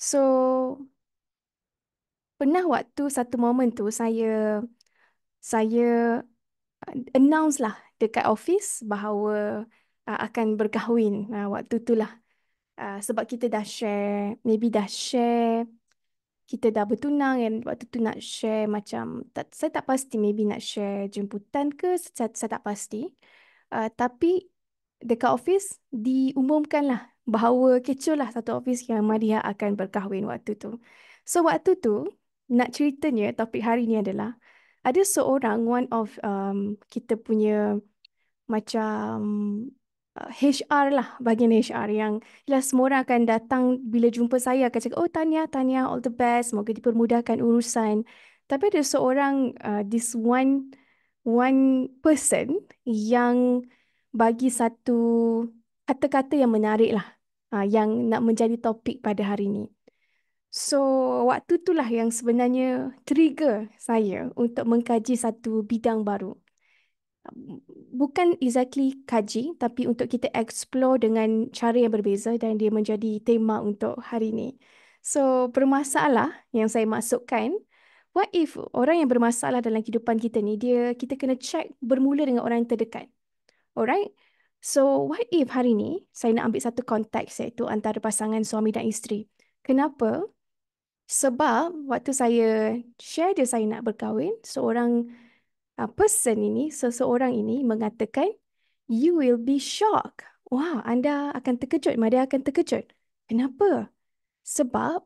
So, pernah waktu satu momen tu saya announce lah dekat office bahawa akan berkahwin. Waktu tu lah. Sebab kita dah share, maybe dah share, kita dah bertunang dan waktu tu nak share macam, saya tak pasti maybe nak share jemputan ke, saya tak pasti. Tapi dekat office diumumkan lah bahawa kecoh lah satu office yang Maria akan berkahwin waktu tu. So waktu tu nak ceritanya topik hari ni adalah ada seorang one of kita punya macam HR lah, bahagian HR yang yelah semua orang akan datang bila jumpa saya akan cakap, oh Tanya, Tanya, all the best, semoga dipermudahkan urusan. Tapi ada seorang, this one person yang bagi satu kata-kata yang menarik lah, yang nak menjadi topik pada hari ini. So, waktu itulah yang sebenarnya trigger saya untuk mengkaji satu bidang baru. Bukan exactly kaji, tapi untuk kita explore dengan cara yang berbeza dan dia menjadi tema untuk hari ini. So, bermasalah yang saya masukkan, what if orang yang bermasalah dalam kehidupan kita ni, kita kena check bermula dengan orang yang terdekat. Alright? So, what if hari ni saya nak ambil satu konteks iaitu antara pasangan suami dan isteri. Kenapa? Sebab waktu saya share dia saya nak berkahwin, seorang seseorang ini mengatakan, you will be shocked. Wah, anda akan terkejut, Maria akan terkejut. Kenapa? Sebab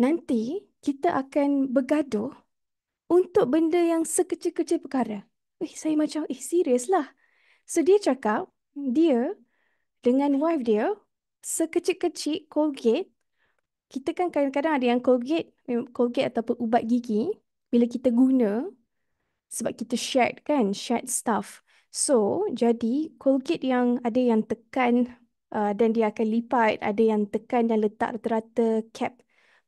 nanti kita akan bergaduh untuk benda yang sekecil-kecil perkara. Saya macam, serius lah. So dia cakap, dia dengan wife dia, sekecil-kecil Colgate, kita kan kadang-kadang ada yang Colgate ataupun ubat gigi, bila kita guna, sebab kita shared stuff. So, jadi Colgate yang ada yang tekan dan dia akan lipat, ada yang tekan dan letak rata-rata cap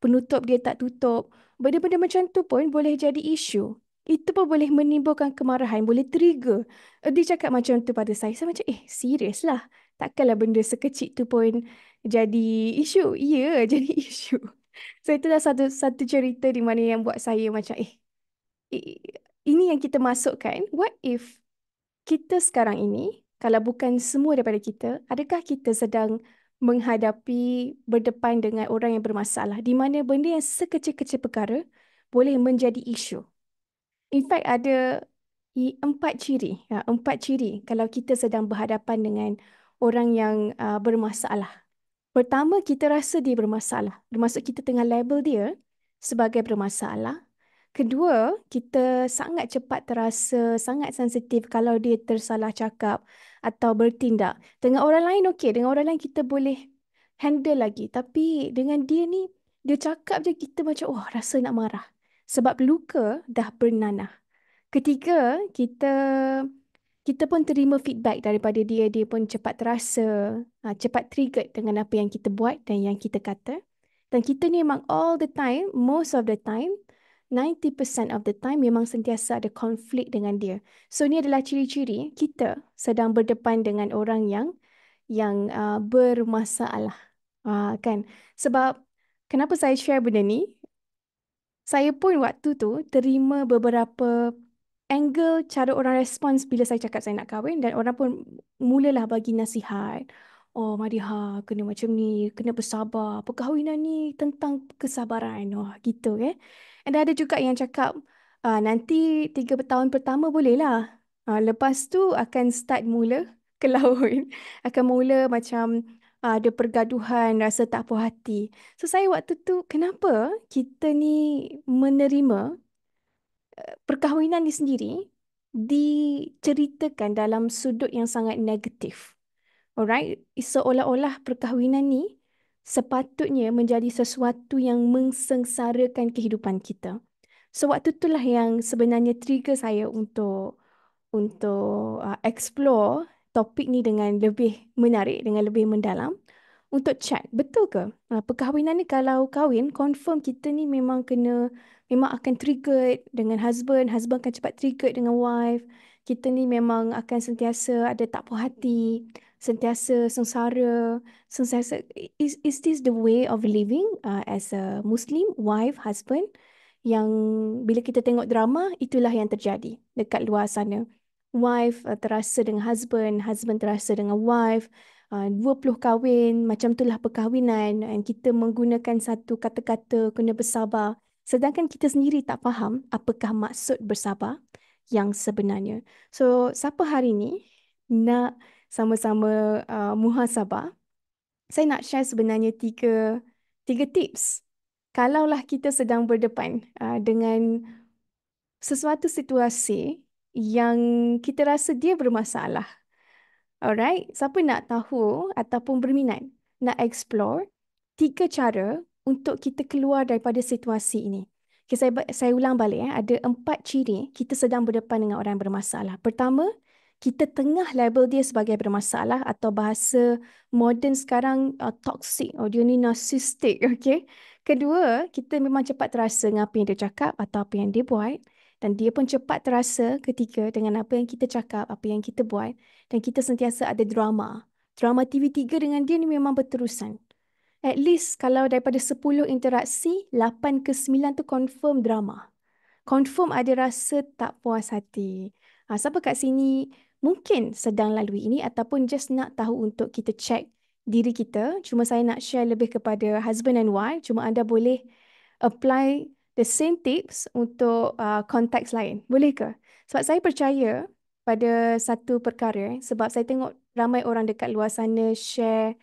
penutup dia tak tutup. Benda-benda macam tu pun boleh jadi isu. Itu pun boleh menimbulkan kemarahan, boleh trigger. Dia cakap macam tu pada saya. Saya macam, serius lah. Takkanlah benda sekecil tu pun jadi isu. Ya, jadi isu. So, itulah satu satu cerita di mana yang buat saya macam, i- ini yang kita masukkan. What if kita sekarang ini, kalau bukan semua daripada kita, adakah kita sedang menghadapi berdepan dengan orang yang bermasalah, di mana benda yang sekecil-kecil perkara boleh menjadi isu. In fact, ada empat ciri kalau kita sedang berhadapan dengan orang yang bermasalah. Pertama, kita rasa dia bermasalah. Bermaksud kita tengah label dia sebagai bermasalah. Kedua, kita sangat cepat terasa sangat sensitif kalau dia tersalah cakap atau bertindak. Dengan orang lain okey, dengan orang lain kita boleh handle lagi. Tapi dengan dia ni, dia cakap je kita macam, oh rasa nak marah. Sebab luka dah bernanah. Ketiga, kita pun terima feedback daripada dia. Dia pun cepat terasa, cepat triggered dengan apa yang kita buat dan yang kita kata. Dan kita ni memang all the time, most of the time, 90% of the time memang sentiasa ada konflik dengan dia. So ni adalah ciri-ciri kita sedang berdepan dengan orang yang bermasalah. Kan? Sebab kenapa saya share benda ni? Saya pun waktu tu terima beberapa angle cara orang respons bila saya cakap saya nak kahwin dan orang pun mulalah bagi nasihat. Oh, Madiha, kena macam ni, kena bersabar. Perkahwinan ni tentang kesabaran. Oh, gitu And ada juga yang cakap, nanti 3 tahun pertama boleh lah. Lepas tu akan start mula ke laut. Akan mula macam ada pergaduhan, rasa tak puas hati. So saya waktu tu, kenapa kita ni menerima perkahwinan ni sendiri diceritakan dalam sudut yang sangat negatif. Alright, seolah-olah perkahwinan ni sepatutnya menjadi sesuatu yang mengsengsarakan kehidupan kita. So waktu itulah yang sebenarnya trigger saya untuk explore topik ni dengan lebih menarik, dengan lebih mendalam untuk check betul ke perkahwinan ni kalau kahwin confirm kita ni memang akan trigger dengan husband akan cepat trigger dengan wife, kita ni memang akan sentiasa ada tak puas hati sentiasa sengsara, sentiasa, is this the way of living as a Muslim wife, husband, yang bila kita tengok drama, itulah yang terjadi dekat luar sana. Wife terasa dengan husband, husband terasa dengan wife, 20 kahwin, macam itulah perkahwinan, dan kita menggunakan satu kata-kata, kena bersabar. Sedangkan kita sendiri tak faham apakah maksud bersabar yang sebenarnya. So, siapa hari ni nak sama-sama muhasabah, saya nak share sebenarnya tiga tips. Kalaulah kita sedang berdepan dengan sesuatu situasi yang kita rasa dia bermasalah. Alright, siapa nak tahu ataupun berminat nak explore tiga cara untuk kita keluar daripada situasi ini. Okay, saya ulang balik. Ada 4 ciri kita sedang berdepan dengan orang yang bermasalah. Pertama, kita tengah label dia sebagai bermasalah, atau bahasa moden sekarang toxic. Oh, dia ni narcissistic. Okay. Kedua, kita memang cepat terasa dengan apa yang dia cakap atau apa yang dia buat. Dan dia pun cepat terasa ketika dengan apa yang kita cakap, apa yang kita buat. Dan kita sentiasa ada drama. Drama TV3 dengan dia ni memang berterusan. At least kalau daripada 10 interaksi, 8 ke 9 tu confirm drama. Confirm ada rasa tak puas hati. Siapa kat sini mungkin sedang lalui ini ataupun just nak tahu untuk kita check diri kita. Cuma saya nak share lebih kepada husband and wife. Cuma anda boleh apply the same tips untuk konteks lain. Boleh ke? Sebab saya percaya pada satu perkara, sebab saya tengok ramai orang dekat luar sana share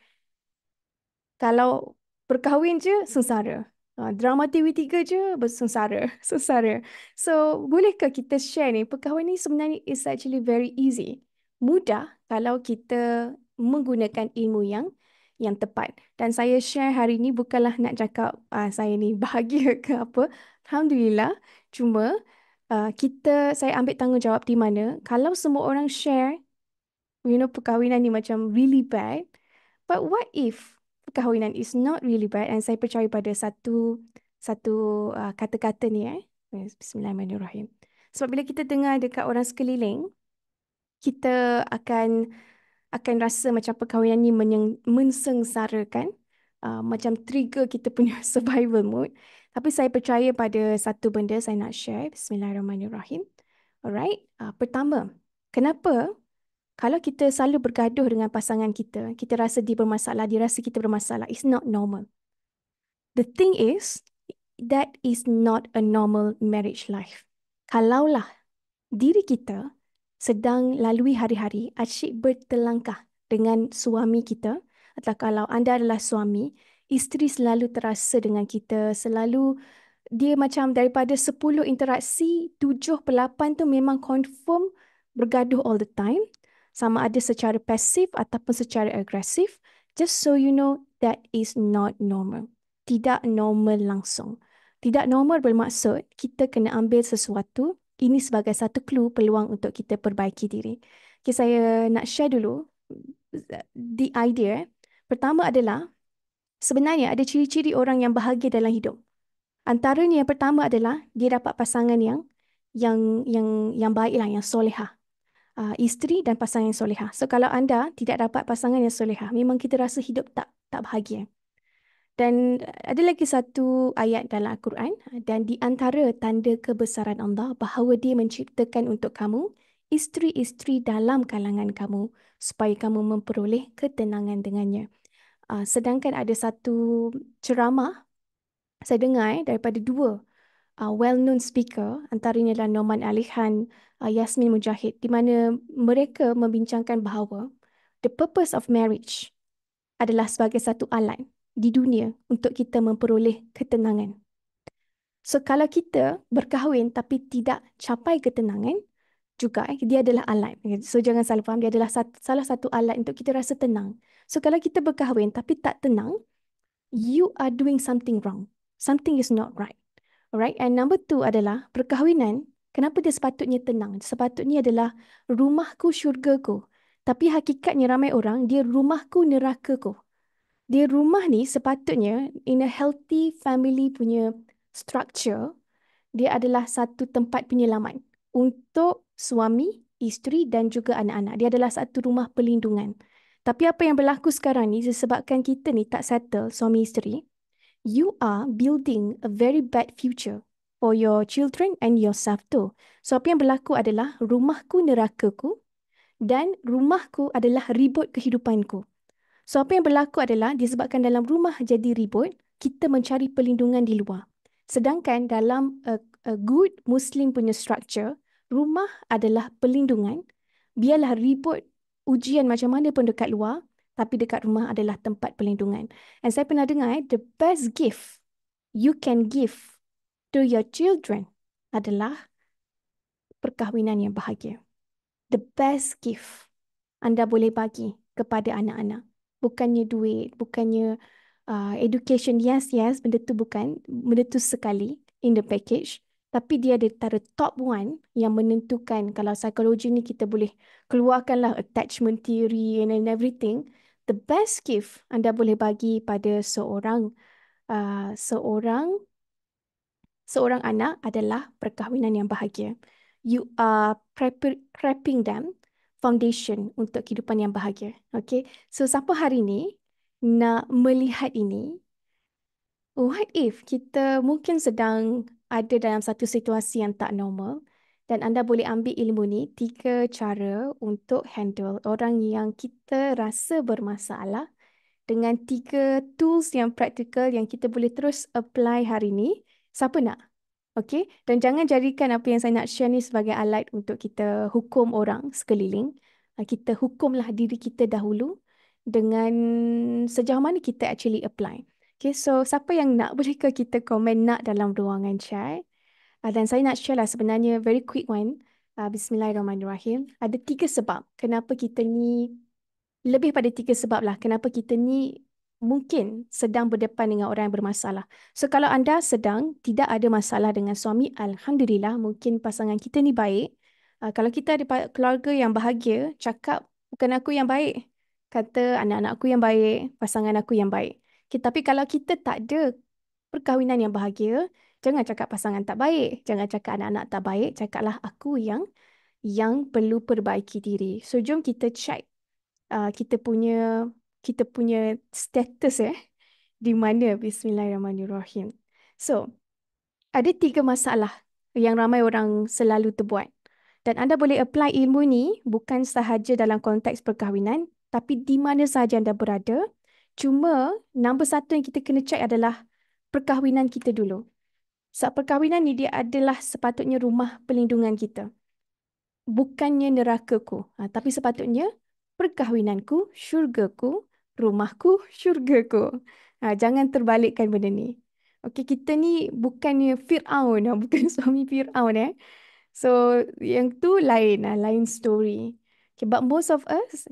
kalau berkahwin je, sengsara. Drama TV3 je, bersengsara. Sengsara. So, bolehkah kita share ni? Perkahwinan ni sebenarnya is actually very easy. Mudah kalau kita menggunakan ilmu yang tepat. Dan saya share hari ni bukanlah nak cakap saya ni bahagia ke apa. Alhamdulillah. Cuma saya ambil tanggungjawab di mana kalau semua orang share, perkahwinan ni macam really bad. But what if perkahwinan is not really bad, and saya percaya pada satu satu kata-kata ni Bismillahirrahmanirrahim. Sebab bila kita dengar dekat orang sekeliling, kita akan rasa macam perkahwinan ni mensengsarakan, macam trigger kita punya survival mode. Tapi saya percaya pada satu benda saya nak share. Bismillahirrahmanirrahim. Alright. Pertama, kenapa kalau kita selalu bergaduh dengan pasangan kita, kita rasa dia bermasalah, dia rasa kita bermasalah. It's not normal. The thing is, that is not a normal marriage life. Kalaulah diri kita sedang lalui hari-hari asyik bertelangkah dengan suami kita, atau kalau anda adalah suami, isteri selalu terasa dengan kita, selalu dia macam daripada 10 interaksi, 7 per 8 tu memang confirm bergaduh all the time, sama ada secara pasif ataupun secara agresif. Just so you know, that is not normal. Tidak normal langsung. Tidak normal bermaksud kita kena ambil sesuatu ini sebagai satu clue peluang untuk kita perbaiki diri. Okay, saya nak share dulu the idea. Pertama adalah sebenarnya ada ciri-ciri orang yang bahagia dalam hidup. Antaranya yang pertama adalah dia dapat pasangan yang baiklah, yang solehah. Isteri dan pasangan yang solehah. So kalau anda tidak dapat pasangan yang solehah, memang kita rasa hidup tak bahagia. Dan ada lagi satu ayat dalam Al-Quran, dan di antara tanda kebesaran Allah bahawa dia menciptakan untuk kamu isteri-isteri dalam kalangan kamu supaya kamu memperoleh ketenangan dengannya. Sedangkan ada satu ceramah saya dengar daripada dua well-known speaker, antaranya adalah Norman Ali Khan, Yasmin Mujahid, di mana mereka membincangkan bahawa the purpose of marriage adalah sebagai satu alat di dunia untuk kita memperoleh ketenangan. So kalau kita berkahwin tapi tidak capai ketenangan, juga dia adalah alat. So jangan salah faham, dia adalah salah satu alat untuk kita rasa tenang. So kalau kita berkahwin tapi tak tenang, you are doing something wrong. Something is not right. Alright, and number 2 adalah perkahwinan. Kenapa dia sepatutnya tenang? Sepatutnya adalah rumahku syurgaku. Tapi hakikatnya ramai orang, dia rumahku nerakaku. Dia rumah ni sepatutnya in a healthy family punya structure, dia adalah satu tempat penyelamat untuk suami, isteri dan juga anak-anak. Dia adalah satu rumah perlindungan. Tapi apa yang berlaku sekarang ni disebabkan kita ni tak settle suami isteri, you are building a very bad future for your children and yourself too. So apa yang berlaku adalah rumahku nerakaku dan rumahku adalah ribut kehidupanku. So apa yang berlaku adalah disebabkan dalam rumah jadi ribut, kita mencari perlindungan di luar. Sedangkan dalam a good Muslim punya structure, rumah adalah perlindungan. Biarlah ribut ujian macam mana pun dekat luar, tapi dekat rumah adalah tempat perlindungan. And saya pernah dengar, the best gift you can give to your children adalah perkahwinan yang bahagia. The best gift anda boleh bagi kepada anak-anak. Bukannya duit, bukannya education. Yes, yes, benda tu bukan. Benda tu sekali in the package. Tapi dia ada antara top one yang menentukan kalau psikologi ni kita boleh keluarkanlah attachment theory and everything. The best gift anda boleh bagi pada seorang seorang anak adalah perkahwinan yang bahagia. You are prepping them foundation untuk kehidupan yang bahagia. Okay. So, siapa hari ni nak melihat ini, what if kita mungkin sedang ada dalam satu situasi yang tak normal dan anda boleh ambil ilmu ni, 3 cara untuk handle orang yang kita rasa bermasalah dengan 3 tools yang praktikal yang kita boleh terus apply hari ni. Siapa nak? Okey, dan jangan jadikan apa yang saya nak share ni sebagai alat untuk kita hukum orang sekeliling. Kita hukumlah diri kita dahulu dengan sejauh mana kita actually apply. Okay, so siapa yang nak, bolehkah kita komen nak dalam ruangan chat? Dan saya nak share lah sebenarnya very quick one. Bismillahirrahmanirrahim. Ada 3 sebab kenapa kita ni, lebih pada 3 sebab lah kenapa kita ni mungkin sedang berdepan dengan orang yang bermasalah. So kalau anda sedang tidak ada masalah dengan suami, Alhamdulillah, mungkin pasangan kita ni baik. Kalau kita ada keluarga yang bahagia, cakap bukan aku yang baik. Kata anak-anak aku yang baik, pasangan aku yang baik. Okay, tapi kalau kita tak ada perkahwinan yang bahagia, jangan cakap pasangan tak baik, jangan cakap anak-anak tak baik, cakaplah aku yang perlu perbaiki diri. So jom kita check kita punya status di mana. Bismillahirrahmanirrahim. So, ada 3 masalah yang ramai orang selalu terbuat. Dan anda boleh apply ilmu ni bukan sahaja dalam konteks perkahwinan, tapi di mana sahaja anda berada. Cuma, nombor 1 yang kita kena check adalah perkahwinan kita dulu. Sebab perkahwinan ni dia adalah sepatutnya rumah perlindungan kita. Bukannya nerakaku. Tapi sepatutnya perkahwinanku, syurgaku, rumahku, syurgaku. Jangan terbalikkan benda ni. Okey, kita ni bukannya Fir'aun, bukan suami Fir'aun So, yang tu lain, lain story. Okay, but most of us,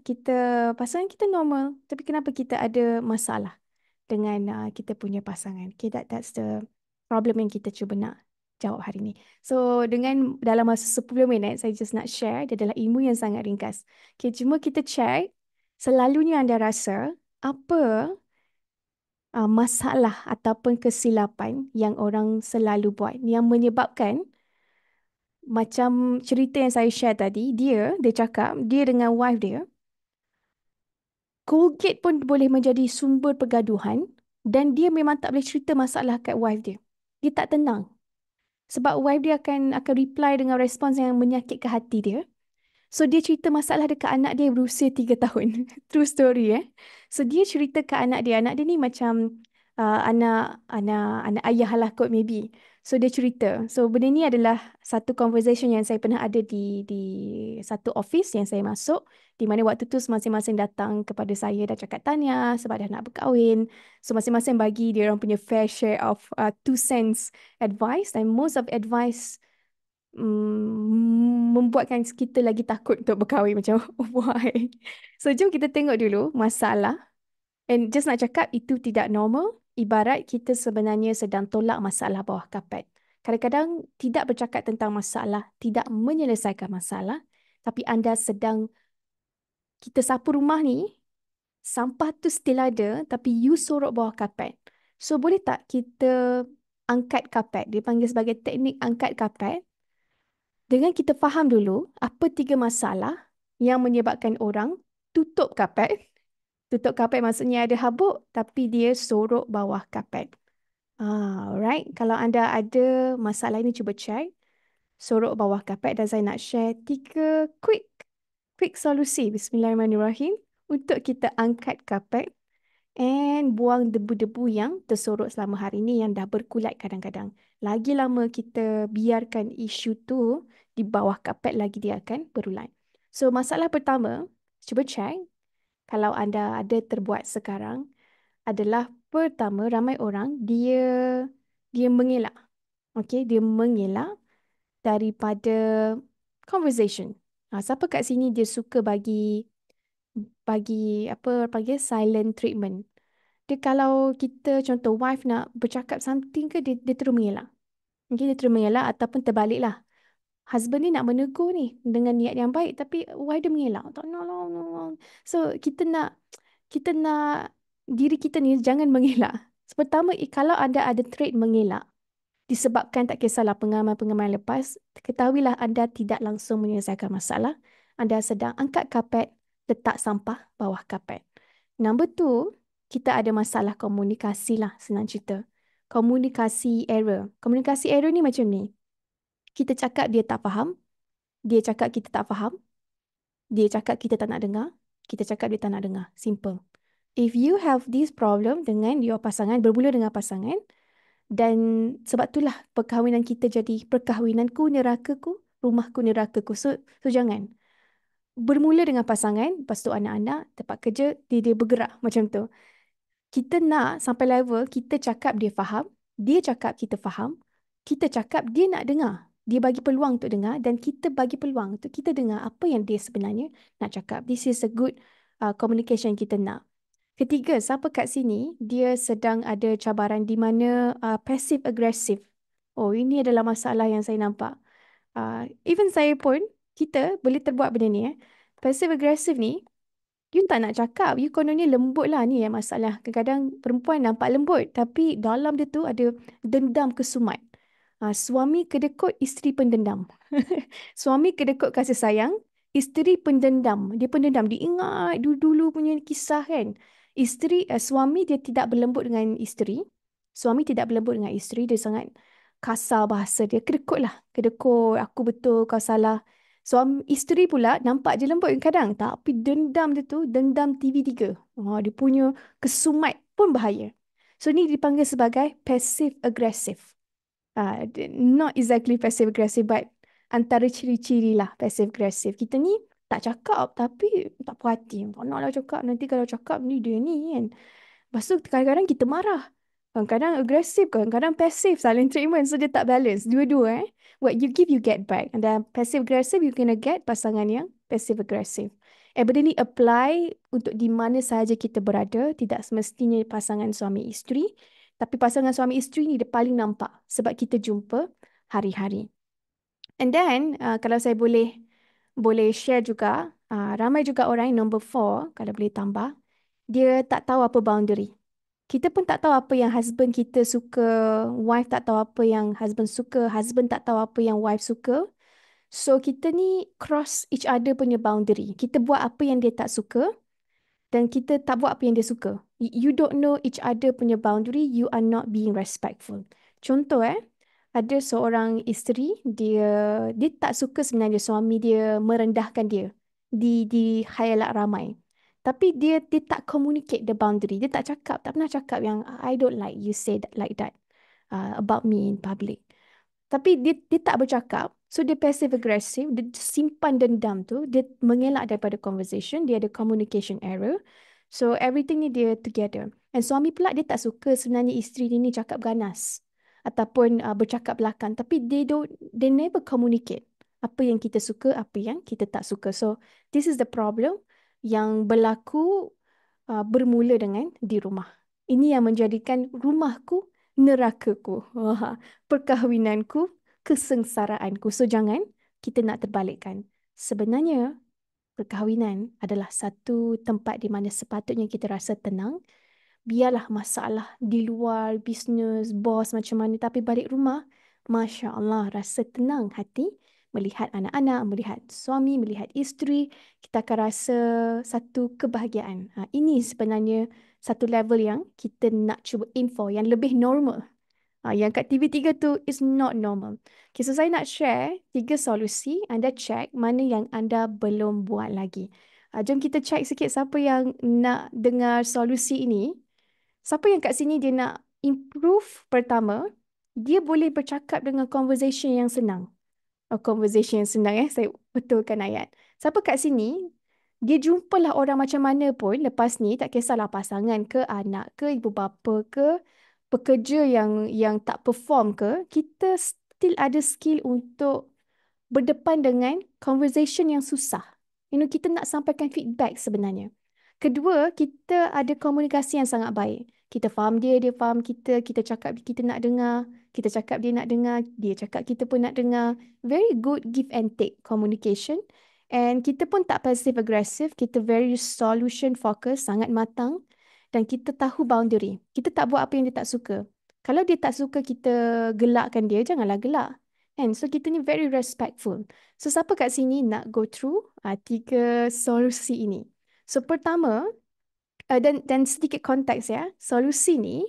pasangan kita normal. Tapi kenapa kita ada masalah dengan kita punya pasangan? Okay, that's the problem yang kita cuba nak jawab hari ni. So, dengan dalam masa 10 minit, saya just nak share. Dia adalah ilmu yang sangat ringkas. Okay, cuma kita check. Selalunya anda rasa apa masalah ataupun kesilapan yang orang selalu buat yang menyebabkan macam cerita yang saya share tadi, dia cakap, dia dengan wife dia, Colgate pun boleh menjadi sumber pergaduhan dan dia memang tak boleh cerita masalah kat wife dia. Dia tak tenang. Sebab wife dia akan reply dengan respons yang menyakitkan hati dia. So dia cerita masalah dekat anak dia berusia 3 tahun. True story So dia cerita ke anak dia ni macam anak ayah lah kot maybe. So dia cerita. So benda ni adalah satu conversation yang saya pernah ada di satu office yang saya masuk, di mana waktu tu masing-masing datang kepada saya dah cakap tahniah sebab dah nak berkahwin. So masing-masing bagi dia orang punya fair share of 2 cents advice, and most of advice membuatkan kita lagi takut untuk berkahwin macam why. So jom kita tengok dulu masalah. And just nak cakap itu tidak normal. Ibarat kita sebenarnya sedang tolak masalah bawah kapet. Kadang-kadang tidak bercakap tentang masalah, tidak menyelesaikan masalah, tapi anda sedang, kita sapu rumah ni, sampah tu still ada, tapi you sorok bawah kapet. So boleh tak kita angkat kapet? Dia panggil sebagai teknik angkat kapet. Dengan kita faham dulu apa 3 masalah yang menyebabkan orang tutup kapet. Tutup kapet maksudnya ada habuk, tapi dia sorok bawah kapet. Alright. Kalau anda ada masalah ini, cuba check. Sorok bawah kapet, dan saya nak share 3 quick solusi. Bismillahirrahmanirrahim. Untuk kita angkat kapet and buang debu-debu yang tersorok selama hari ini yang dah berkulat kadang-kadang. Lagi lama kita biarkan isu tu di bawah kapet, lagi dia akan berulat. So, masalah pertama, cuba check kalau anda ada terbuat sekarang adalah pertama, ramai orang dia mengelak. Okey, dia mengelak daripada conversation. Siapa kat sini dia suka bagi apa panggil silent treatment. Dia kalau kita contoh wife nak bercakap something ke, dia terus mengelak. Mungkin dia terus mengelak ataupun terbaliklah. Husband ni nak menegur ni dengan niat yang baik, tapi wife dia mengelak. Tak nak lah, no, no. So kita nak diri kita ni jangan mengelak. Pertama, kalau anda ada trait mengelak disebabkan tak kisahlah pengalaman-pengalaman lepas, ketahuilah anda tidak langsung menyelesaikan masalah. Anda sedang angkat kapet, letak sampah bawah kapet. Number two, kita ada masalah komunikasi lah, senang cerita. Komunikasi error. Komunikasi error ni macam ni. Kita cakap dia tak faham, dia cakap kita tak faham, dia cakap kita tak nak dengar, kita cakap dia tak nak dengar. Simple. If you have this problem dengan your pasangan, bermula dengan pasangan, dan sebab itulah perkahwinan kita jadi perkahwinanku nerakaku, rumahku nerakaku. So jangan. Bermula dengan pasangan, lepas tu anak-anak, tempat kerja, dia bergerak macam tu. Kita nak sampai level kita cakap dia faham, dia cakap kita faham, kita cakap dia nak dengar. Dia bagi peluang untuk dengar dan kita bagi peluang untuk kita dengar apa yang dia sebenarnya nak cakap. This is a good communication kita nak. Ketiga, siapa kat sini dia sedang ada cabaran di mana passive aggressive. Oh, ini adalah masalah yang saya nampak. Even saya pun, kita boleh terbuat benda ni. Passive aggressive ni, you tak nak cakap. You kononnya lembut lah, ni yang masalah. Kadang-kadang perempuan nampak lembut, tapi dalam dia tu ada dendam kesumat. Suami kedekut, isteri pendendam. Suami kedekut kasih sayang, isteri pendendam. Dia pendendam. Dia ingat dulu-dulu punya kisah kan. Suami dia tidak berlembut dengan isteri. Suami tidak berlembut dengan isteri. Dia sangat kasar bahasa dia. Kedekut lah. Kedekut, aku betul, kau salah. Isteri pula nampak je lembut kadang. Tapi dendam dia tu, dendam TV3. Dia punya kesumat pun bahaya. So ni dipanggil sebagai passive aggressive. Not exactly passive aggressive, but antara ciri-ciri lah passive aggressive. Kita ni tak cakap tapi tak puas hati. Tak nak lah cakap. Nanti kalau cakap ni dia ni kan. Lepas tu kadang-kadang kita marah. Kadang-kadang agresif, kadang-kadang pasif, silent treatment. So dia tak balance. Dua-dua What you give, you get back. And then passive aggressive, you kena get pasangan yang passive aggressive. Benda ni apply untuk di mana sahaja kita berada. Tidak semestinya pasangan suami isteri. Tapi pasangan suami isteri ni dia paling nampak. Sebab kita jumpa hari-hari. And then, kalau saya boleh share juga, ramai juga orang yang number 4, kalau boleh tambah, dia tak tahu apa boundary. Kita pun tak tahu apa yang husband kita suka, wife tak tahu apa yang husband suka, husband tak tahu apa yang wife suka. So kita ni cross each other punya boundary. Kita buat apa yang dia tak suka dan kita tak buat apa yang dia suka. You don't know each other punya boundary, you are not being respectful. Contoh ada seorang isteri, dia tak suka sebenarnya suami dia merendahkan dia di khayalak ramai. Tapi dia tak communicate the boundary. Dia tak cakap, tak pernah cakap yang I don't like you say that, like that about me in public. Tapi dia tak bercakap. So dia passive aggressive, dia simpan dendam tu, dia mengelak daripada conversation, dia ada communication error. So everything ni dia together. And suami pula dia tak suka sebenarnya isteri dia ni cakap ganas ataupun bercakap belakang, tapi they never communicate apa yang kita suka, apa yang kita tak suka. So this is the problem yang berlaku bermula dengan di rumah. Ini yang menjadikan rumahku nerakaku. Perkahwinanku kesengsaraanku. So jangan kita nak terbalikkan. Sebenarnya perkahwinan adalah satu tempat di mana sepatutnya kita rasa tenang. Biarlah masalah di luar, bisnes, bos macam mana. Tapi balik rumah, Masya Allah, rasa tenang hati. melihat anak-anak, melihat suami, melihat isteri, kita akan rasa satu kebahagiaan. Ini sebenarnya satu level yang kita nak cuba aim for, yang lebih normal. Yang kat TV3 tu is not normal. Okay, so saya nak share 3 solusi. Anda check mana yang anda belum buat lagi. Jom kita check sikit siapa yang nak dengar solusi ini. Siapa yang kat sini dia nak improve pertama, dia boleh bercakap dengan conversation yang senang. Conversation yang senang saya betulkan ayat. Siapa kat sini, dia jumpalah orang macam mana pun lepas ni, tak kisahlah pasangan ke, anak ke, ibu bapa ke, pekerja yang tak perform ke, kita still ada skill untuk berdepan dengan conversation yang susah. Kita nak sampaikan feedback sebenarnya. Kedua, kita ada komunikasi yang sangat baik. Kita faham dia, dia faham kita, kita cakap kita nak dengar, kita cakap dia nak dengar, dia cakap kita pun nak dengar. Very good give and take communication. And kita pun tak passive aggressive, kita very solution focus, sangat matang. Dan kita tahu boundary. Kita tak buat apa yang dia tak suka. Kalau dia tak suka kita gelakkan dia, janganlah gelak. And so kita ni very respectful. So siapa kat sini nak go through 3 solusi ini? So pertama, dan sedikit konteks ya. Solusi ni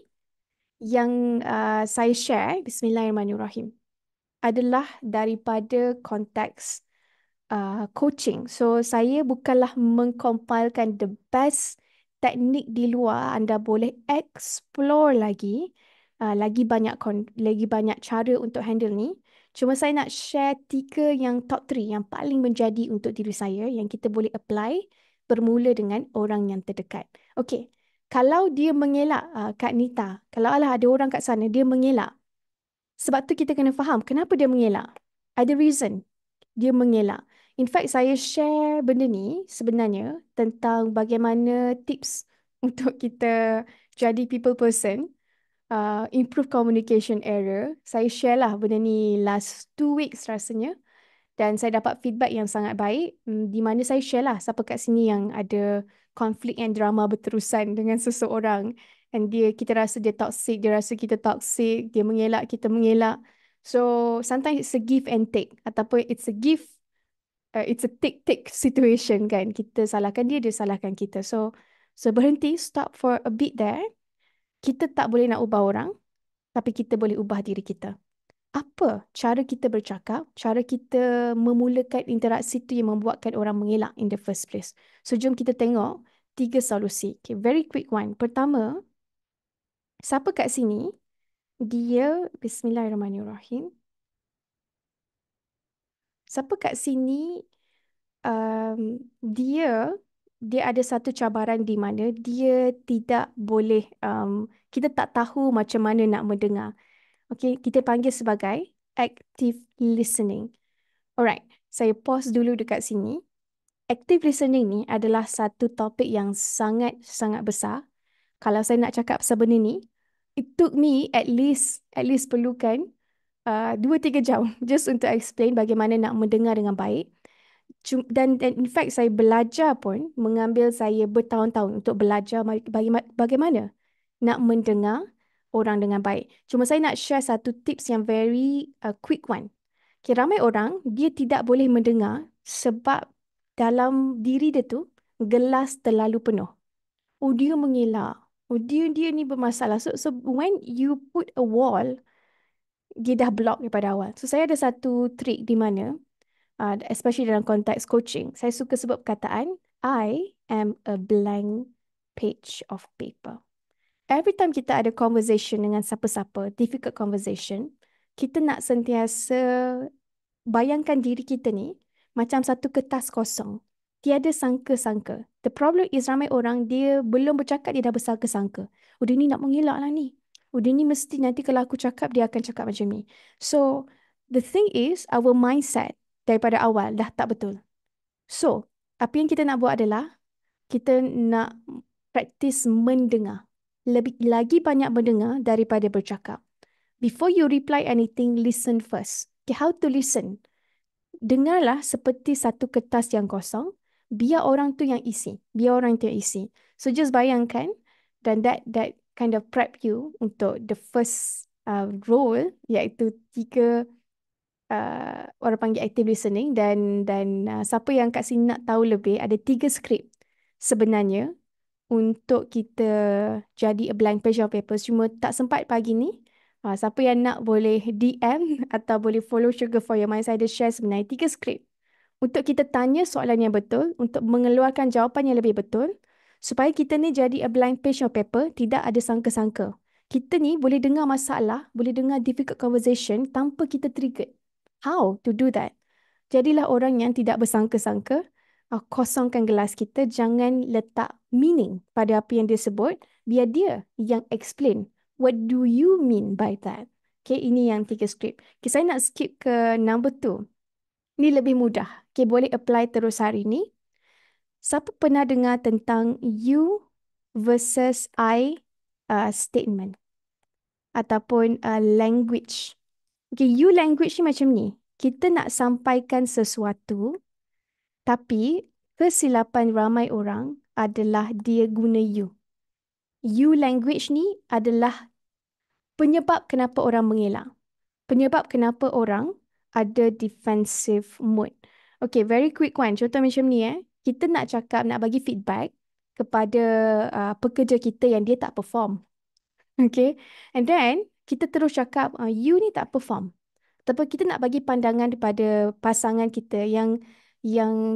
yang saya share, Bismillahirrahmanirrahim, adalah daripada konteks coaching. So saya bukanlah mengcompilkan the best teknik di luar. Anda boleh explore lagi banyak cara untuk handle ni. Cuma saya nak share 3 yang top 3 yang paling menjadi untuk diri saya yang kita boleh apply bermula dengan orang yang terdekat. Okey, kalau dia mengelak, Kak Nita, kalau ada orang kat sana dia mengelak, sebab tu kita kena faham kenapa dia mengelak. Ada reason dia mengelak. In fact, saya share benda ni sebenarnya tentang bagaimana tips untuk kita jadi people person, improve communication error. Saya share lah benda ni last 2 weeks rasanya. Dan saya dapat feedback yang sangat baik. Di mana saya share lah siapa kat sini yang ada konflik and drama berterusan dengan seseorang. And kita rasa dia toxic, dia rasa kita toxic, dia mengelak, kita mengelak. So, sometimes it's a give and take. Ataupun it's a take-take situation kan. Kita salahkan dia, dia salahkan kita. So berhenti, stop for a bit there. Kita tak boleh nak ubah orang, tapi kita boleh ubah diri kita. Apa cara kita bercakap, cara kita memulakan interaksi tu yang membuatkan orang mengelak in the first place. So jom kita tengok 3 solusi. Okay, very quick one. Pertama, siapa kat sini, dia, Bismillahirrahmanirrahim. Siapa kat sini, dia ada satu cabaran di mana dia tidak boleh, kita tak tahu macam mana nak mendengar. Okay, kita panggil sebagai active listening. Alright, saya pause dulu dekat sini. Active listening ni adalah satu topik yang sangat-sangat besar. Kalau saya nak cakap pasal benda ni, it took me at least perlukan 2-3 jam just untuk explain bagaimana nak mendengar dengan baik. Dan in fact saya belajar pun, mengambil saya bertahun-tahun untuk belajar bagaimana nak mendengar orang dengan baik. Cuma saya nak share satu tips yang very quick one. Okay, ramai orang dia tidak boleh mendengar sebab dalam diri dia tu gelas terlalu penuh. Oh, dia mengelak. Oh, dia ni bermasalah. So when you put a wall, dia dah block daripada awal. So saya ada satu trik di mana especially dalam konteks coaching, saya suka sebut perkataan I am a blank page of paper. Every time kita ada conversation dengan siapa-siapa, difficult conversation, kita nak sentiasa bayangkan diri kita ni macam satu kertas kosong. Tiada sangka-sangka. The problem is ramai orang dia belum bercakap dia dah bersangka-sangka. Oh, dia ni nak mengelak lah ni. Oh, dia ni mesti nanti kalau aku cakap dia akan cakap macam ni. So, the thing is our mindset daripada awal dah tak betul. So, apa yang kita nak buat adalah kita nak praktis mendengar. Lebih lagi banyak mendengar daripada bercakap. Before you reply anything, listen first. Okay, how to listen? Dengarlah seperti satu kertas yang kosong. Biar orang tu yang isi. Biar orang tu yang isi. So just bayangkan dan that kind of prep you untuk the first role, iaitu 3 orang panggil active listening, dan siapa yang kat sini nak tahu lebih, ada 3 skrip sebenarnya untuk kita jadi a blank page of papers. Cuma tak sempat pagi ni. Siapa yang nak boleh DM atau boleh follow Sugar for Your Mind. Saya ada share sebenarnya 3 skrip untuk kita tanya soalan yang betul, untuk mengeluarkan jawapan yang lebih betul, supaya kita ni jadi a blank page of paper, tidak ada sangka-sangka. Kita ni boleh dengar masalah, boleh dengar difficult conversation tanpa kita trigger. How to do that? Jadilah orang yang tidak bersangka-sangka. Kosongkan gelas kita, jangan letak meaning pada apa yang dia sebut, biar dia yang explain. What do you mean by that? Okay, ini yang 3 skrip. Okay, saya nak skip ke number 2. Ni lebih mudah. Okay, boleh apply terus hari ni. Siapa pernah dengar tentang you versus I statement ataupun language? Okay, you language ni macam ni. Kita nak sampaikan sesuatu, tapi kesilapan ramai orang adalah dia guna you. You language ni adalah penyebab kenapa orang mengelak. Penyebab kenapa orang ada defensive mood. Okay, very quick one. Contoh macam ni Kita nak cakap, nak bagi feedback kepada pekerja kita yang dia tak perform. Okay. And then, kita terus cakap, you ni tak perform. Ataupun kita nak bagi pandangan kepada pasangan kita yang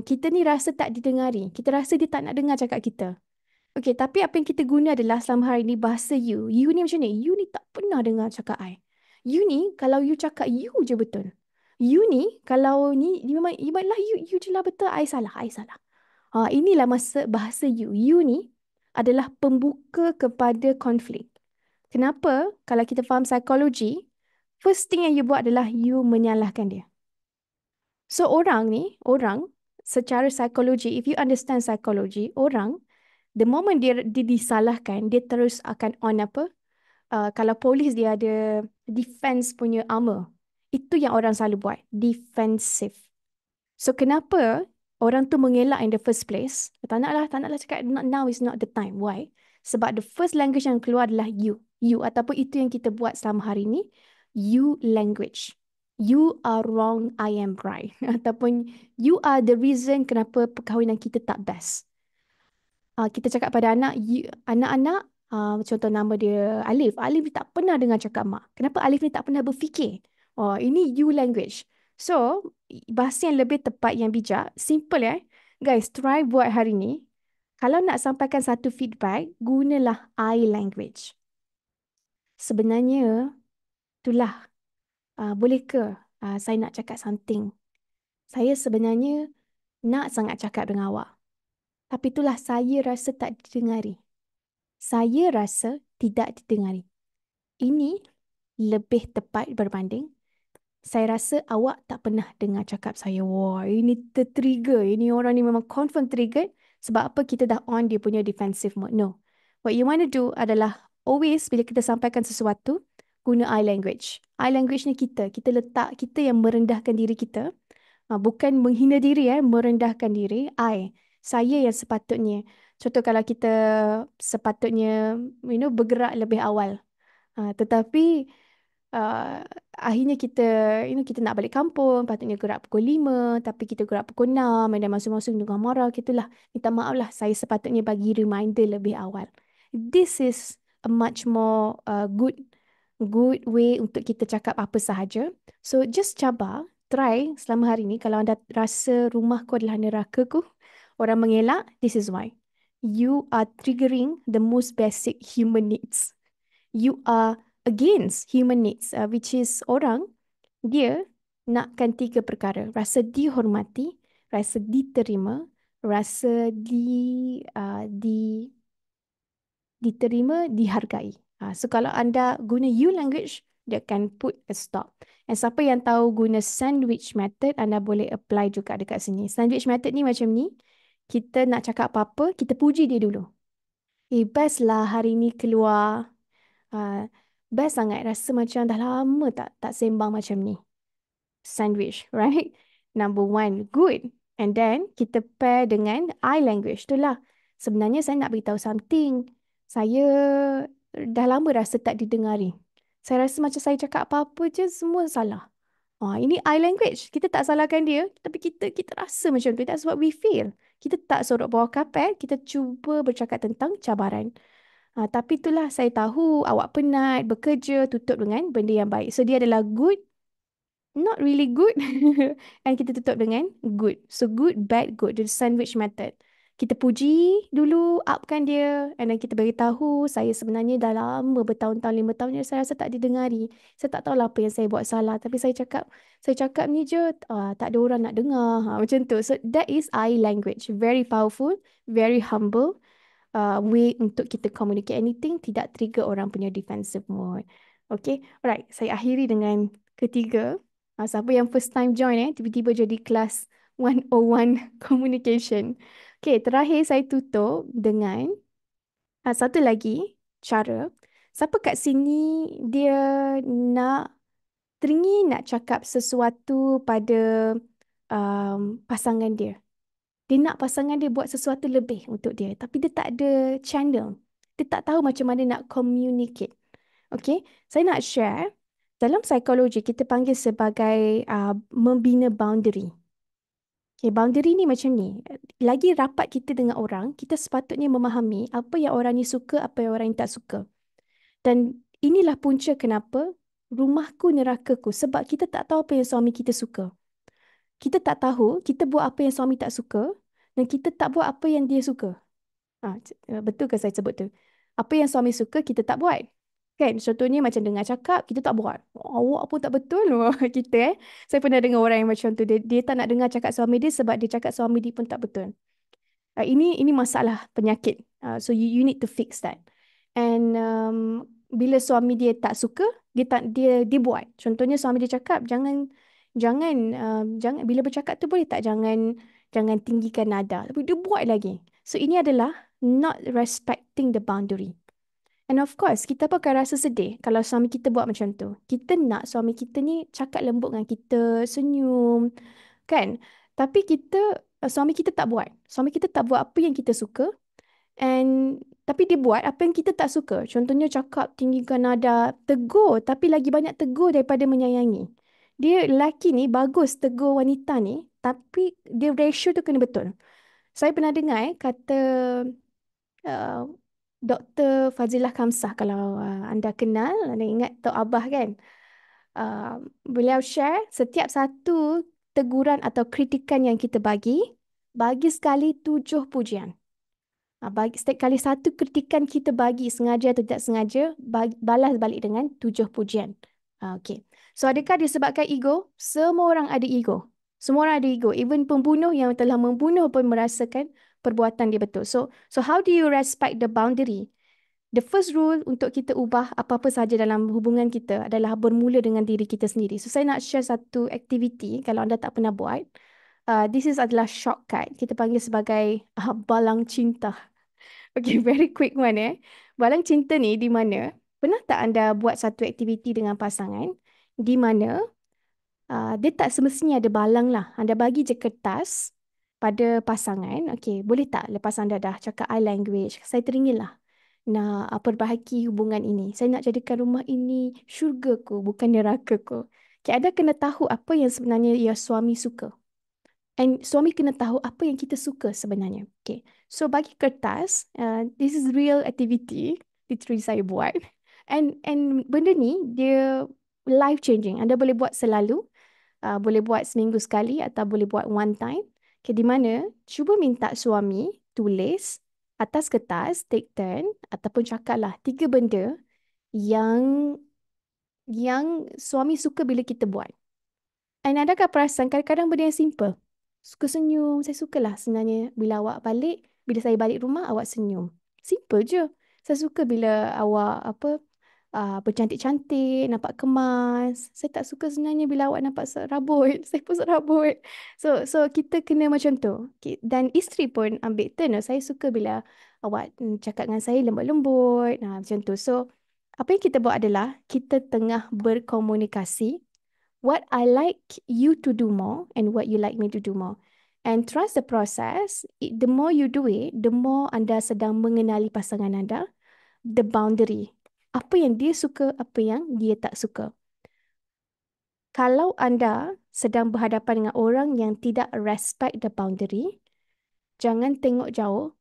kita ni rasa tak didengari. Kita rasa dia tak nak dengar cakap kita. Okay, tapi apa yang kita guna adalah selama hari ni bahasa you. You ni macam ni. You ni tak pernah dengar cakap I. You ni, kalau you cakap you je betul. You ni, kalau ni, memanglah you je lah betul. I salah, I salah. Inilah bahasa you. You ni adalah pembuka kepada konflik. Kenapa? Kalau kita faham psikologi, first thing yang you buat adalah you menyalahkan dia. So orang secara psikologi, if you understand psychology, orang, the moment dia disalahkan, dia terus akan on apa? Kalau polis dia ada defense punya armor. Itu yang orang selalu buat. Defensive. So kenapa orang tu mengelak in the first place? Tak naklah cakap now is not the time. Why? Sebab the first language yang keluar adalah you. You ataupun itu yang kita buat selama hari ni. You language. You are wrong, I am right. Ataupun you are the reason kenapa perkahwinan kita tak best. Kita cakap pada anak-anak, contoh nama dia Alif. Alif ni tak pernah dengar cakap mak. Kenapa Alif ni tak pernah berfikir? Oh, ini you language. So, bahasa yang lebih tepat, yang bijak, simple Guys, try buat hari ni. Kalau nak sampaikan satu feedback, gunalah I language. Sebenarnya, itulah. Boleh ke saya nak cakap something? Saya sebenarnya nak sangat cakap dengan awak. Tapi itulah, saya rasa tak didengari. Saya rasa tidak didengari. Ini lebih tepat berbanding saya rasa awak tak pernah dengar cakap saya. Wah, ini tertrigger. Ini orang ni memang confirm triggered. Sebab apa? Kita dah on dia punya defensive mode. No. What you want to do adalah always bila kita sampaikan sesuatu, guna I language. I language ni kita. Kita letak, kita yang merendahkan diri kita. Bukan menghina diri, merendahkan diri. Saya yang sepatutnya. Contoh kalau kita sepatutnya, bergerak lebih awal. Tetapi akhirnya kita nak balik kampung, patutnya gerak pukul 5, tapi kita gerak pukul 6, dan masing-masing dengan marah, gitulah. Minta maaf lah, saya sepatutnya bagi reminder lebih awal. This is a much more good way untuk kita cakap apa sahaja. So just try selama hari ni. Kalau anda rasa rumahku adalah nerakaku, orang mengelak, this is why. You are triggering the most basic human needs. You are against human needs, which is orang, dia nakkan 3 perkara. Rasa dihormati, rasa diterima, rasa diterima, dihargai. So kalau anda guna you language, dia akan put a stop. And siapa yang tahu guna sandwich method, anda boleh apply juga dekat sini. Sandwich method ni macam ni. Kita nak cakap apa-apa, kita puji dia dulu. Best lah hari ni keluar. Best sangat. Rasa macam dah lama tak sembang macam ni. Sandwich, right? Number 1, good. And then, kita pair dengan I language. Itulah. Sebenarnya saya nak beritahu something. Saya dah lama rasa tak didengari. Saya rasa macam saya cakap apa-apa je, semua salah. Ini I language. Kita tak salahkan dia, tapi kita rasa macam tu. That's what we feel. Kita tak sorok bawah kapet, kita cuba bercakap tentang cabaran. Tapi itulah saya tahu awak penat, bekerja, tutup dengan benda yang baik. So dia adalah good, not really good. And kita tutup dengan good. So good, bad, good. The sandwich method. Kita puji dulu, upkan dia. And then kita beritahu, saya sebenarnya dah lama bertahun-tahun, 5 tahun ni saya rasa tak didengari. Saya tak tahu lah apa yang saya buat salah. Tapi saya cakap ni je, tak ada orang nak dengar. Macam tu. So that is I language. Very powerful, very humble way untuk kita communicate anything, tidak trigger orang punya defensive mode. Okay, alright. Saya akhiri dengan ketiga. Siapa yang first time join tiba-tiba jadi kelas 101 communication. Okay, terakhir saya tutup dengan satu lagi cara. Siapa kat sini dia nak teringin nak cakap sesuatu pada pasangan dia. Dia nak pasangan dia buat sesuatu lebih untuk dia. Tapi dia tak ada channel. Dia tak tahu macam mana nak communicate. Okay? Saya nak share. Dalam psikologi, kita panggil sebagai membina boundary. Okay, boundary ni macam ni. Lagi rapat kita dengan orang, kita sepatutnya memahami apa yang orang ni suka, apa yang orang ni tak suka. Dan inilah punca kenapa rumahku nerakaku. Sebab kita tak tahu apa yang suami kita suka. Kita tak tahu, kita buat apa yang suami tak suka dan kita tak buat apa yang dia suka. Betul ke saya sebut tu? Apa yang suami suka, kita tak buat. Kan? Contohnya macam dengar cakap, kita tak buat. Awak pun tak betul kita. Saya pernah dengar orang yang macam tu. Dia tak nak dengar cakap suami dia sebab dia cakap suami dia pun tak betul. Ini masalah penyakit. So you need to fix that. And bila suami dia tak suka, dia buat. Contohnya suami dia cakap jangan bila bercakap tu boleh tak jangan tinggikan nada. Tapi dia buat lagi. So ini adalah not respecting the boundary. And of course, kita pun akan rasa sedih kalau suami kita buat macam tu. Kita nak suami kita ni cakap lembut dengan kita, senyum, kan? Tapi suami kita tak buat. Suami kita tak buat apa yang kita suka. Tapi dia buat apa yang kita tak suka. Contohnya cakap tinggikan nada, tegur. Tapi lagi banyak tegur daripada menyayangi. Dia lelaki ni bagus tegur wanita ni. Tapi dia ratio tu kena betul. Saya pernah dengar kata uh, Dr. Fazilah Kamsah. Kalau anda kenal, anda ingat Tok Abah kan? Beliau share setiap satu teguran atau kritikan yang kita bagi sekali 7 pujian. Setiap kali satu kritikan kita bagi, sengaja atau tidak sengaja, balas balik dengan 7 pujian. Okay. So adakah disebabkan ego? Semua orang ada ego. Semua orang ada ego. Even pembunuh yang telah membunuh pun merasakan perbuatan dia betul. So how do you respect the boundary? The first rule untuk kita ubah apa-apa sahaja dalam hubungan kita adalah bermula dengan diri kita sendiri. So saya nak share satu aktiviti kalau anda tak pernah buat. This is adalah shortcut. Kita panggil sebagai balang cinta. Okay, very quick one Balang cinta ni di mana, pernah tak anda buat satu aktiviti dengan pasangan di mana dia tak semestinya ada balang lah. Anda bagi je kertas pada pasangan. Okay, boleh tak lepas anda dah cakap I language, saya teringin lah nak perbaiki hubungan ini. Saya nak jadikan rumah ini syurgaku, bukan nerakaku. Okay, anda kena tahu apa yang sebenarnya ya suami suka. And suami kena tahu apa yang kita suka sebenarnya. Okay. So bagi kertas, this is real activity. Literally saya buat. And benda ni, dia life changing. Anda boleh buat selalu. Boleh buat seminggu sekali atau boleh buat one time. Okay, di mana cuba minta suami tulis atas kertas, take turn ataupun cakaplah 3 benda yang suami suka bila kita buat. And adakah perasan kadang-kadang benda yang simple. Suka senyum. Saya sukalah sebenarnya bila awak balik, bila saya balik rumah, awak senyum. Simple je. Saya suka bila awak bercantik-cantik, nampak kemas. Saya tak suka sebenarnya bila awak nampak serabut. Saya pun serabut. So kita kena macam tu. Dan isteri pun ambil turn. Saya suka bila awak cakap dengan saya lembut-lembut. Macam tu. So apa yang kita buat adalah kita tengah berkomunikasi. What I like you to do more and what you like me to do more. And trust the process. The more you do it, the more anda sedang mengenali pasangan anda. The boundary. Apa yang dia suka, apa yang dia tak suka. Kalau anda sedang berhadapan dengan orang yang tidak respect the boundary, jangan tengok jauh.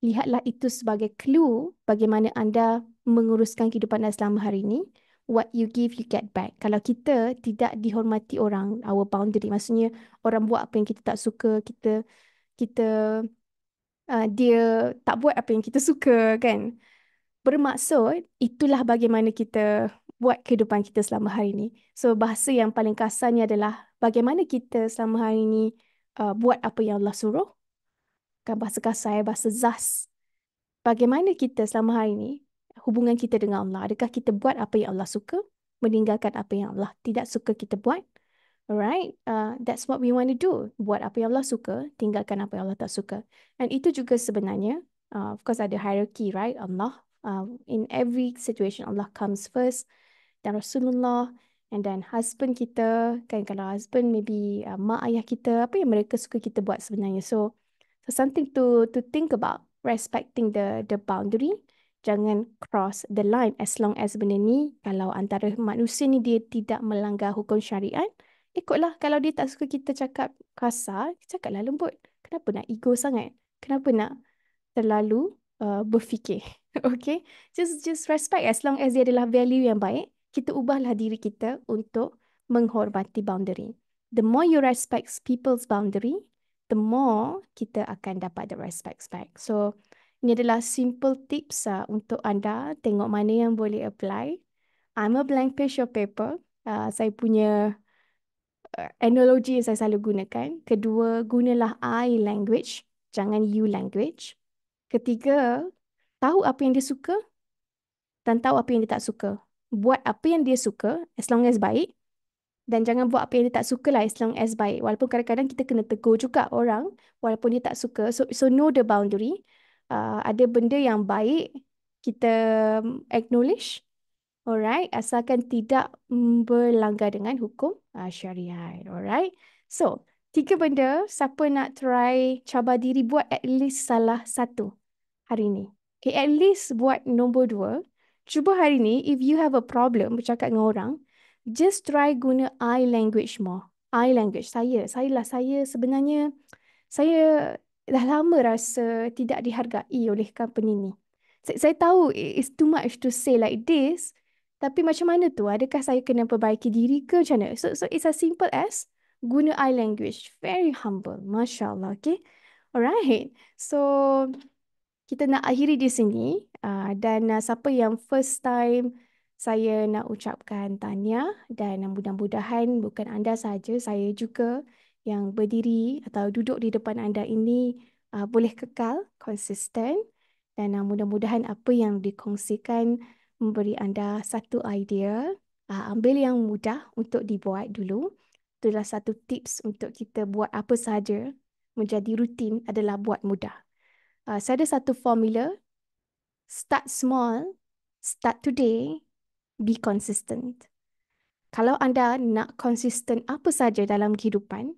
Lihatlah itu sebagai clue bagaimana anda menguruskan kehidupan anda selama hari ini. What you give, you get back. Kalau kita tidak dihormati orang, our boundary, maksudnya orang buat apa yang kita tak suka, kita dia tak buat apa yang kita suka, kan? Bermaksud, itulah bagaimana kita buat kehidupan kita selama hari ini. So, bahasa yang paling kasarnya adalah bagaimana kita selama hari ini buat apa yang Allah suruh. Kan bahasa kasar, bahasa zas. Bagaimana kita selama hari ini, hubungan kita dengan Allah. Adakah kita buat apa yang Allah suka, meninggalkan apa yang Allah tidak suka kita buat? Alright, that's what we want to do. Buat apa yang Allah suka, tinggalkan apa yang Allah tak suka. And itu juga sebenarnya, of course ada hierarchy, right? Allah, in every situation, Allah comes first, dan Rasulullah, and then husband kita, kan kalau husband maybe mak ayah kita, apa yang mereka suka kita buat sebenarnya. So something to think about, respecting the boundary. Jangan cross the line as long as benda ni kalau antara manusia ni dia tidak melanggar hukum syariat, ikutlah. Kalau dia tak suka kita cakap kasar, cakaplah lembut. Kenapa nak ego sangat? Kenapa nak terlalu berfikir? Okay? Just respect as long as dia adalah value yang baik. Kita ubahlah diri kita untuk menghormati boundary. The more you respect people's boundary, the more kita akan dapat the respect back. So, ini adalah simple tips untuk anda tengok mana yang boleh apply. I'm a blank page of paper. Saya punya analogi yang saya selalu gunakan. Kedua, gunalah I language, jangan you language. Ketiga, tahu apa yang dia suka dan tahu apa yang dia tak suka. Buat apa yang dia suka as long as baik, dan jangan buat apa yang dia tak suka lah as long as baik. Walaupun kadang-kadang kita kena tegur juga orang walaupun dia tak suka. So know the boundary. Ada benda yang baik kita acknowledge. Alright, asalkan tidak berlanggar dengan hukum syariat. Alright. So, tiga benda, siapa nak try cabar diri buat at least salah satu hari ni. Okay, at least buat nombor dua. Cuba hari ni, if you have a problem bercakap dengan orang, just try guna I language more. I language, saya sebenarnya, saya dah lama rasa tidak dihargai oleh company ni. Saya tahu it's too much to say like this, tapi macam mana tu? Adakah saya kena perbaiki diri ke macam mana? So it's as simple as guna I language. Very humble. Masya Allah. Okay. Alright. So, kita nak akhiri di sini. Dan siapa yang first time, saya nak ucapkan tahniah, dan mudah-mudahan bukan anda saja, saya juga yang berdiri atau duduk di depan anda ini boleh kekal, konsisten, dan mudah-mudahan apa yang dikongsikan memberi anda satu idea. Ambil yang mudah untuk dibuat dulu. Itulah satu tips untuk kita buat apa saja menjadi rutin adalah buat mudah. Saya ada satu formula. Start small, start today, be consistent. Kalau anda nak konsisten apa saja dalam kehidupan,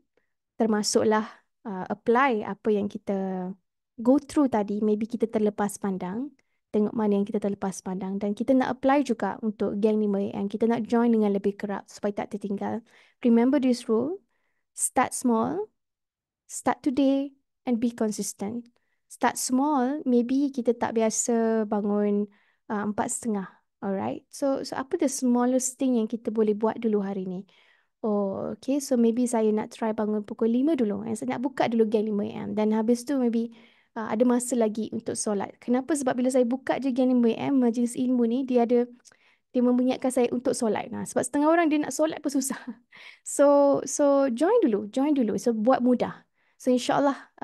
termasuklah apply apa yang kita go through tadi, maybe kita terlepas pandang, tengok mana yang kita terlepas pandang, dan kita nak apply juga untuk Gang 5am, kita nak join dengan lebih kerap supaya tak tertinggal. Remember this rule, start small, start today, and be consistent. Start small, maybe kita tak biasa bangun 4:30. Alright. So apa the smallest thing yang kita boleh buat dulu hari ni? Oh, okay. So maybe saya nak try bangun pukul 5 dulu. Saya nak buka dulu Gang 5am. Dan habis tu maybe ada masa lagi untuk solat. Kenapa? Sebab bila saya buka je Gang 5am, majlis ilmu ni, dia memingatkan saya untuk solat. Nah, sebab setengah orang dia nak solat pun susah. So join dulu. So buat mudah. So insyaAllah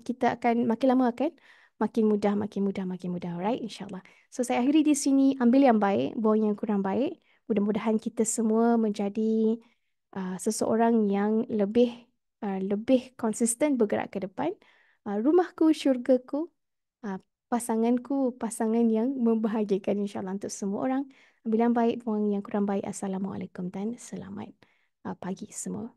kita akan makin lama akan makin mudah. Alright, insyaAllah. So saya akhiri di sini. Ambil yang baik, buang yang kurang baik. Mudah-mudahan kita semua menjadi seseorang yang lebih konsisten bergerak ke depan. Rumahku, syurgaku, pasanganku, pasangan yang membahagiakan insyaAllah untuk semua orang. Ambil yang baik, buang yang kurang baik. Assalamualaikum dan selamat pagi semua.